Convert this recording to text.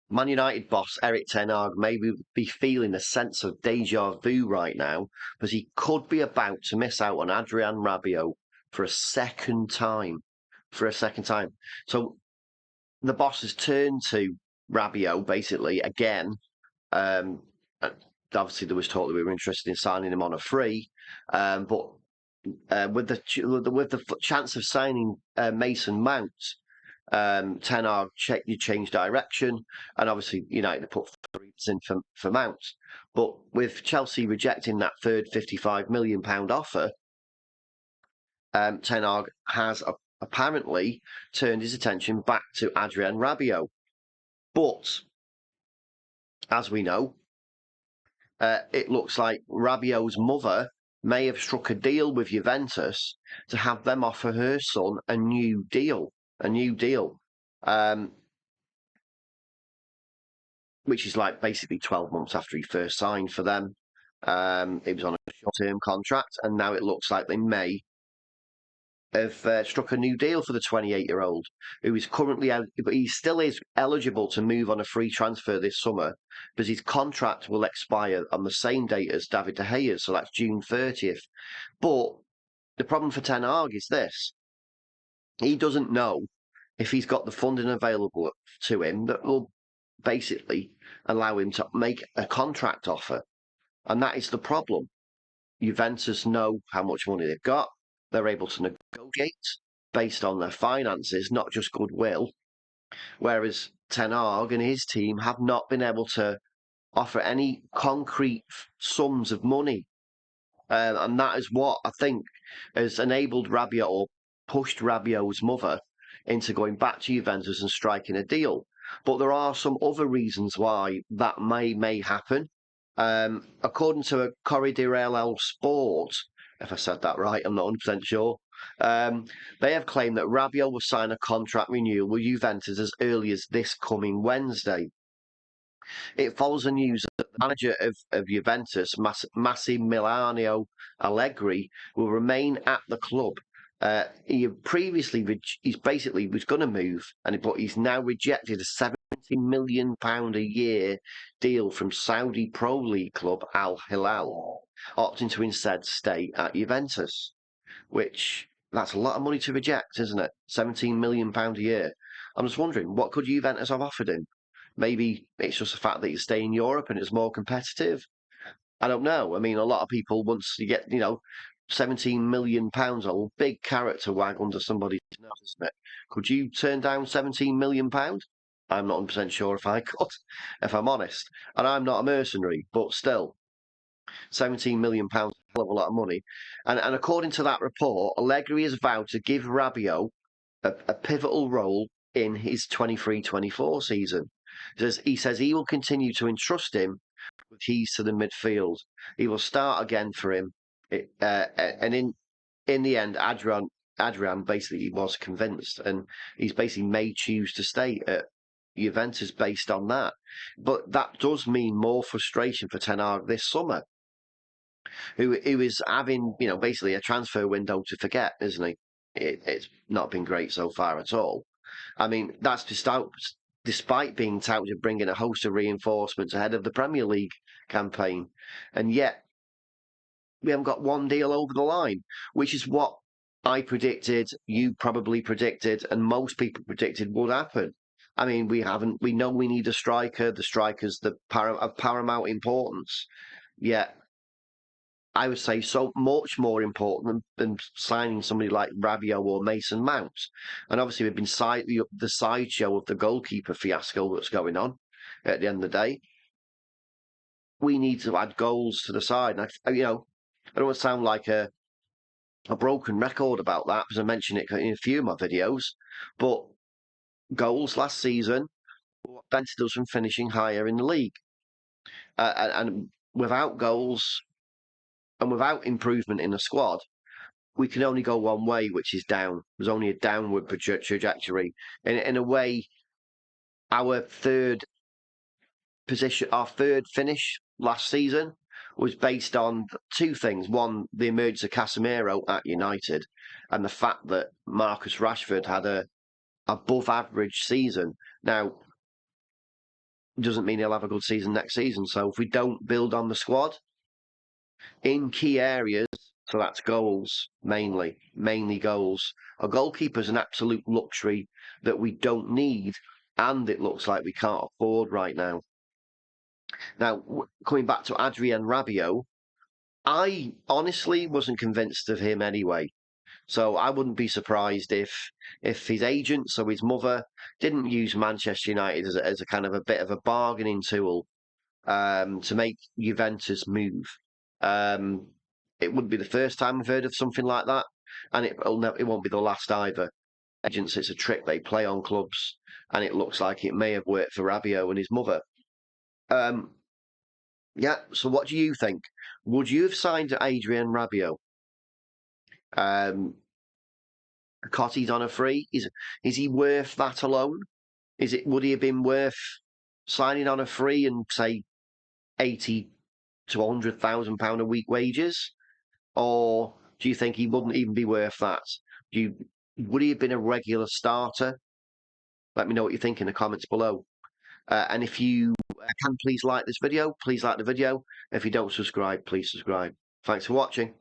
Man United boss Erik Ten Hag may be feeling a sense of deja vu right now because he could be about to miss out on Adrien Rabiot for a second time. So the boss has turned to Rabio basically again. Um, Obviously, there was talk that we were interested in signing him on a free, but with the chance of signing Mason Mount, Ten Hag changed direction, and obviously United put threes in for Mount. But with Chelsea rejecting that third £55 million offer, Ten Hag has apparently turned his attention back to Adrien Rabiot. But as we know, it looks like Rabiot's mother may have struck a deal with Juventus to have them offer her son a new deal, which is like basically 12 months after he first signed for them. It was on a short-term contract, and now it looks like they may have struck a new deal for the 28-year-old, who is currently out, but he still is eligible to move on a free transfer this summer because his contract will expire on the same date as David De Gea's, so that's June 30th. But the problem for Ten Hag is this: he doesn't know if he's got the funding available to him that will basically allow him to make a contract offer, and that is the problem. Juventus know how much money they've got. They're able to negotiate based on their finances, not just goodwill. Whereas Ten Hag and his team have not been able to offer any concrete sums of money. And that is what I think has enabled Rabiot, or pushed Rabiot's mother into going back to Juventus and striking a deal. But there are some other reasons why that may happen. According to a Corriere Sport, if I said that right, I'm not 100% sure. They have claimed that Rabio will sign a contract renewal with Juventus as early as this coming Wednesday. It follows the news that the manager of Juventus, Massimiliano Allegri, will remain at the club. He previously, he's basically was going to move, but he's now rejected a £70 million a year deal from Saudi Pro League club Al Hilal, opting to instead stay at Juventus, which that's a lot of money to reject, isn't it? £17 million a year. I'm just wondering, what could Juventus have offered him? Maybe it's just the fact that you stay in Europe and it's more competitive. I don't know. I mean, a lot of people, once you get, £17 million, a big carrot to wag under somebody's nose, isn't it? Could you turn down £17 million? I'm not 100% sure if I could, if I'm honest. And I'm not a mercenary, but still, £17 million is a hell of a lot of money. And according to that report, Allegri has vowed to give Rabio a pivotal role in his 23-24 season. He says he will continue to entrust him with keys to the midfield. He will start again for him. And in the end, Adrian basically was convinced, and he's basically may choose to stay at Juventus based on that. But that does mean more frustration for Ten Hag this summer, who is having, basically a transfer window to forget, isn't he? It's not been great so far at all. I mean, that's despite being touted to bring in a host of reinforcements ahead of the Premier League campaign. And yet, we haven't got one deal over the line, which is what I predicted, you probably predicted, and most people predicted would happen. I mean, we haven't. We know we need a striker. The striker's of paramount importance. Yet, I would say so much more important than signing somebody like Rabio or Mason Mount. And obviously, we've been the sideshow of the goalkeeper fiasco that's going on at the end of the day. We need to add goals to the side. And I don't want to sound like a broken record about that because I mentioned it in a few of my videos, but goals last season prevented us from finishing higher in the league. And without goals and without improvement in the squad, we can only go one way, which is down. There's only a downward trajectory. In a way, our third finish last season was based on two things. One, the emergence of Casemiro at United, and the fact that Marcus Rashford had a above average season. Now, doesn't mean he'll have a good season next season. So if we don't build on the squad in key areas, so that's goals mainly goals. A goalkeeper's an absolute luxury that we don't need, and it looks like we can't afford right now. Now, coming back to Adrien Rabiot, I honestly wasn't convinced of him anyway. So I wouldn't be surprised if his agent, so his mother, didn't use Manchester United as a kind of a bit of a bargaining tool to make Juventus move. Um, it wouldn't be the first time we've heard of something like that, and it won't be the last either. Agents, it's a trick they play on clubs, and it looks like it may have worked for Rabio and his mother. Um, yeah. So what do you think? Would you have signed Adrien Rabiot? Because he's on a free, is he worth that alone? Would he have been worth signing on a free and say 80 to £100,000 a week wages, or do you think he wouldn't even be worth that? Would he have been a regular starter? Let me know what you think in the comments below. And if you can, please like this video. Please like the video. If you don't subscribe, please subscribe. Thanks for watching.